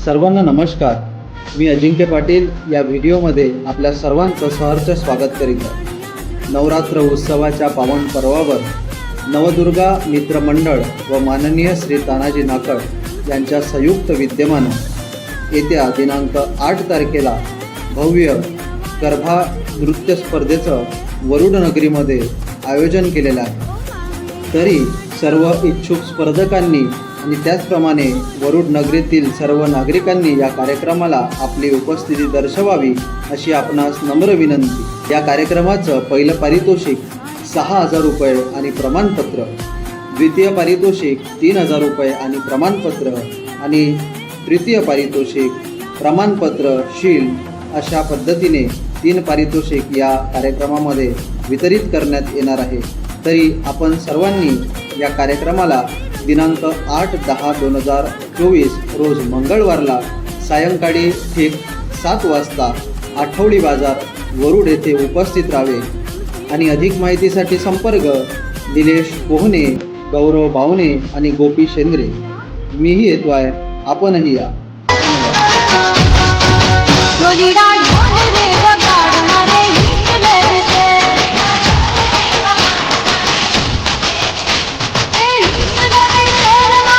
सर्वांना नमस्कार. मी अजिंक्य पाटील या व्हिडिओमध्ये आपल्या सर्वांचं सहर्ष स्वागत करीत आहे. नवरात्र उत्सवाच्या पावन पर्वावर नवदुर्गा मित्रमंडळ व माननीय श्री तानाजी नाकड यांच्या संयुक्त विद्यमानं येत्या दिनांक 8 तारखेला भव्य गरबा नृत्य स्पर्धेचं वरुड नगरीमध्ये आयोजन केलेलं आहे. तरी सर्व इच्छुक स्पर्धकांनी आणि त्याचप्रमाणे वरुड नगरीतील सर्व नागरिकांनी या कार्यक्रमाला आपली उपस्थिती दर्शवावी अशी आपणास नम्र विनंती. या कार्यक्रमाचं पहिलं पारितोषिक 6,000 रुपये आणि प्रमाणपत्र, द्वितीय पारितोषिक 3,000 रुपये आणि प्रमाणपत्र आणि तृतीय पारितोषिक प्रमाणपत्र शील्ड अशा पद्धतीने 3 पारितोषिक या कार्यक्रमामध्ये वितरित करण्यात येणार आहे. तरी आपण सर्वांनी या कार्यक्रमाला दिनांक 8/10/2024 रोज मंगळवारला सायंकाळी ठीक 7 वाजता आठवडी बाजार वरुड येथे उपस्थित राहावे. आणि अधिक माहितीसाठी संपर्क निलेश कोहने, गौरव बावणे आणि गोपी शेंद्रे. मीही येतो आहे, आपणही या.